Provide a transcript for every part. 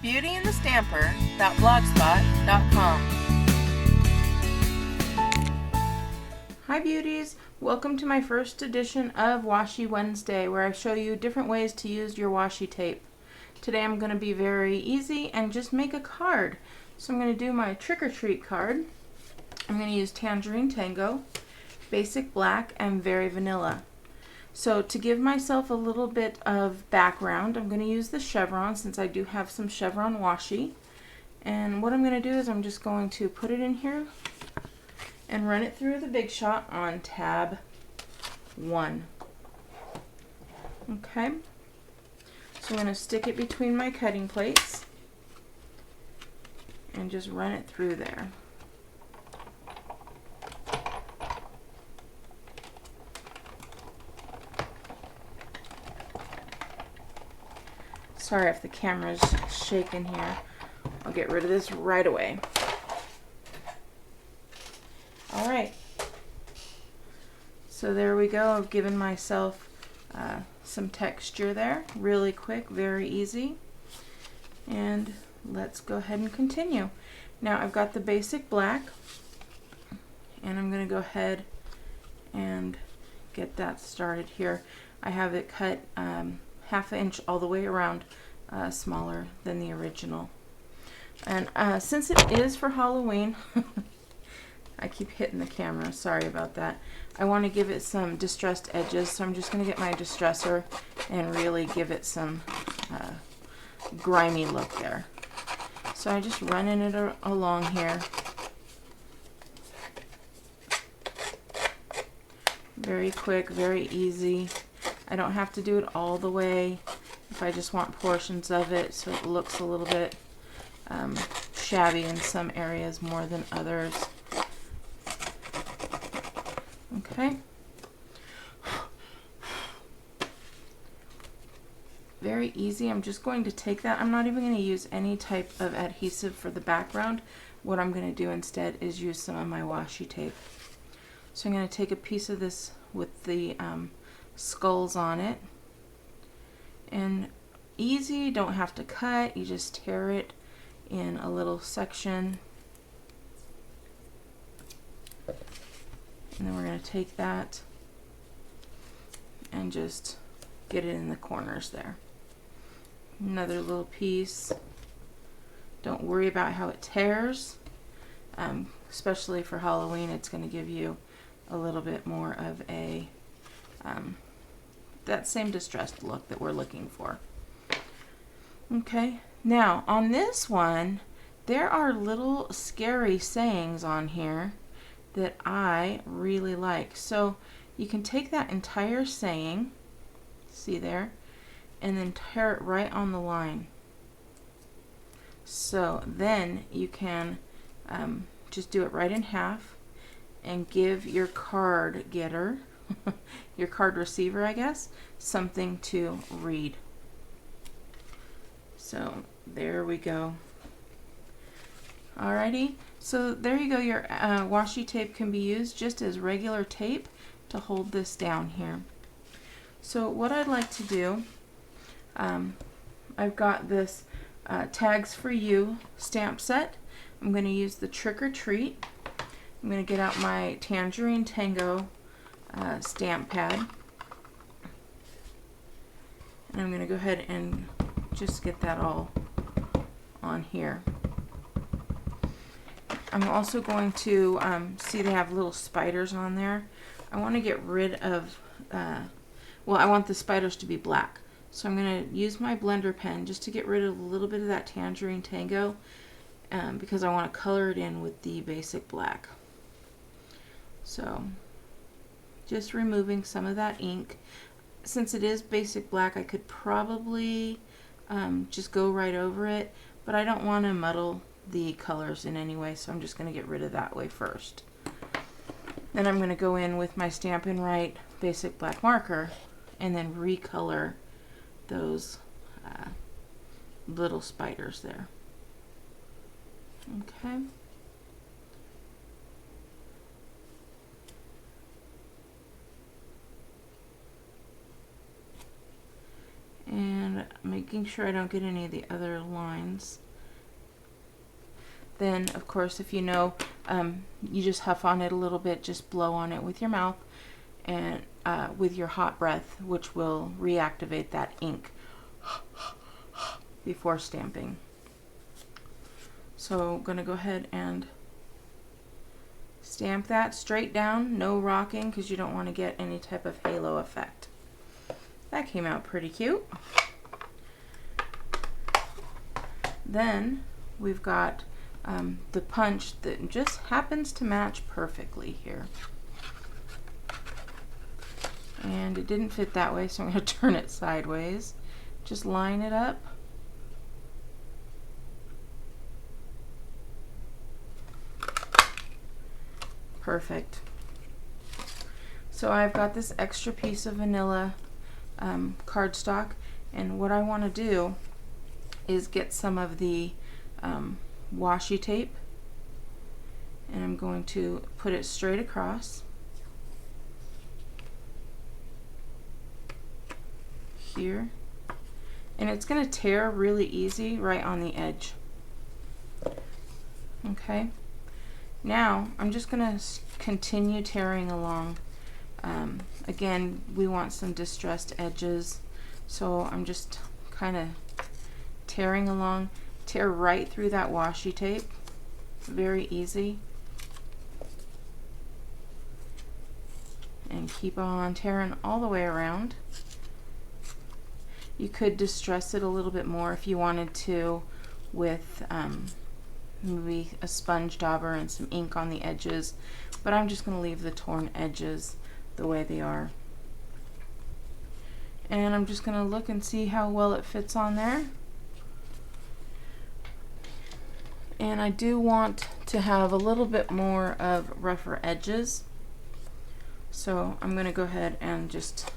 BeautyandtheStamper.blogspot.com. Hi beauties! Welcome to my first edition of Washi Wednesday, where I show you different ways to use your washi tape. Today I'm going to be very easy and just make a card. So I'm going to do my trick-or-treat card. I'm going to use Tangerine Tango, Basic Black, and Very Vanilla. So to give myself a little bit of background, I'm going to use the chevron since I do have some chevron washi. And what I'm going to do is I'm just going to put it in here and run it through the Big Shot on tab 1. Okay, so I'm going to stick it between my cutting plates and just run it through there. Sorry if the camera's shaking here. I'll get rid of this right away. Alright, so there we go. I've given myself some texture there. Really quick, very easy. And let's go ahead and continue. Now I've got the basic black, and I'm going to go ahead and get that started here. I have it cut half an inch all the way around, smaller than the original. And since it is for Halloween, I keep hitting the camera, sorry about that. I want to give it some distressed edges, so I'm just going to get my distressor and really give it some grimy look there. So I'm just running it along here. Very quick, very easy. I don't have to do it all the way if I just want portions of it so it looks a little bit shabby in some areas more than others. Okay. Very easy. I'm just going to take that. I'm not even going to use any type of adhesive for the background. What I'm going to do instead is use some of my washi tape. So I'm going to take a piece of this with the skulls on it. And easy, don't have to cut. You just tear it in a little section. And then we're going to take that and just get it in the corners there. Another little piece. Don't worry about how it tears. Especially for Halloween, it's going to give you a little bit more of a that same distressed look that we're looking for. Okay, now on this one, there are little scary sayings on here that I really like. So you can take that entire saying, see there, and then tear it right on the line. So then you can just do it right in half and give your card getter, your card receiver, I guess, something to read. So there we go. Alrighty, so there you go. Your washi tape can be used just as regular tape to hold this down here. So what I'd like to do, I've got this Tags for You stamp set. I'm going to use the Trick or Treat. I'm going to get out my Tangerine Tango stamp pad. And I'm going to go ahead and just get that all on here. I'm also going to, see they have little spiders on there. I want to get rid of, well, I want the spiders to be black. So I'm going to use my blender pen just to get rid of a little bit of that Tangerine Tango because I want to color it in with the basic black. So just removing some of that ink. Since it is basic black, I could probably just go right over it, but I don't want to muddle the colors in any way, so I'm just going to get rid of that way first. Then I'm going to go in with my Stampin' Right basic black marker and then recolor those little spiders there. Okay. And making sure I don't get any of the other lines. Then, of course, if you know, you just huff on it a little bit, just blow on it with your mouth and with your hot breath, which will reactivate that ink before stamping. So I'm going to go ahead and stamp that straight down, no rocking, because you don't want to get any type of halo effect. That came out pretty cute. Then we've got the punch that just happens to match perfectly here. And it didn't fit that way, so I'm going to turn it sideways. Just line it up. Perfect. So I've got this extra piece of vanilla cardstock, and what I want to do is get some of the washi tape, and I'm going to put it straight across here, and it's going to tear really easy right on the edge. Okay, now I'm just going to continue tearing along. Again, we want some distressed edges, so I'm just kind of tearing along. Tear right through that washi tape. Very easy. And keep on tearing all the way around. You could distress it a little bit more if you wanted to with maybe a sponge dauber and some ink on the edges, but I'm just going to leave the torn edges the way they are. And I'm just going to look and see how well it fits on there. And I do want to have a little bit more of rougher edges, so I'm going to go ahead and just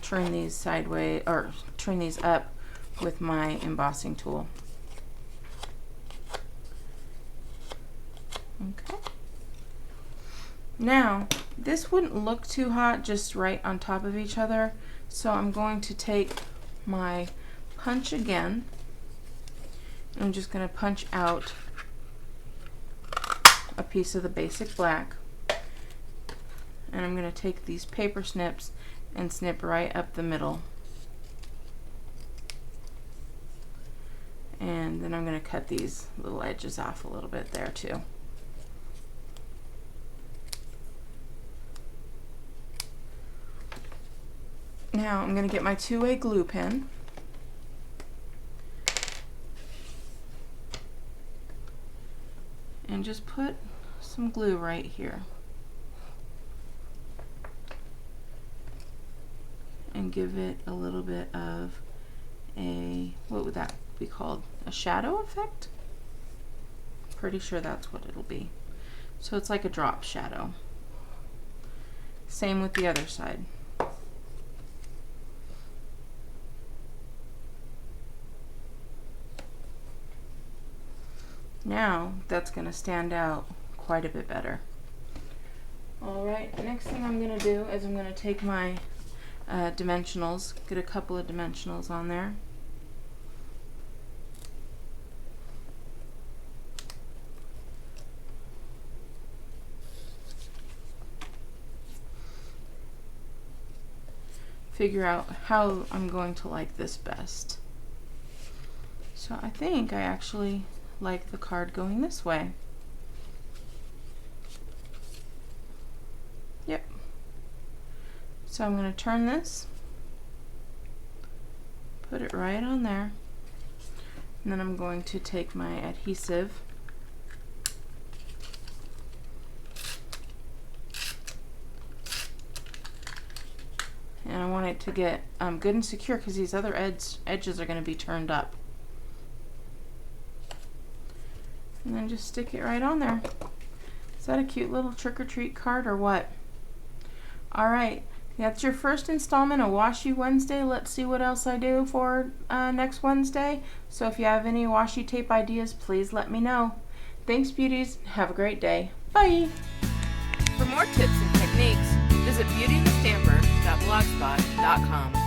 turn these sideways, or turn these up with my embossing tool. Okay. Now, this wouldn't look too hot just right on top of each other, so I'm going to take my punch again. I'm just going to punch out a piece of the basic black, and I'm going to take these paper snips and snip right up the middle, and then I'm going to cut these little edges off a little bit there too. Now I'm going to get my two-way glue pen, and just put some glue right here and give it a little bit of a, what would that be called? A shadow effect? Pretty sure that's what it'll be. So it's like a drop shadow. Same with the other side. Now that's going to stand out quite a bit better. Alright, next thing I'm going to do is I'm going to take my dimensionals, get a couple of dimensionals on there. Figure out how I'm going to like this best. So I think I actually like the card going this way. Yep. So I'm going to turn this, put it right on there, and then I'm going to take my adhesive and I want it to get good and secure, because these other edges are going to be turned up. And then just stick it right on there. Is that a cute little trick-or-treat card or what? Alright, that's your first installment of Washi Wednesday. Let's see what else I do for next Wednesday. So if you have any washi tape ideas, please let me know. Thanks, beauties. Have a great day. Bye! For more tips and techniques, visit BeautyandtheStamper.blogspot.com.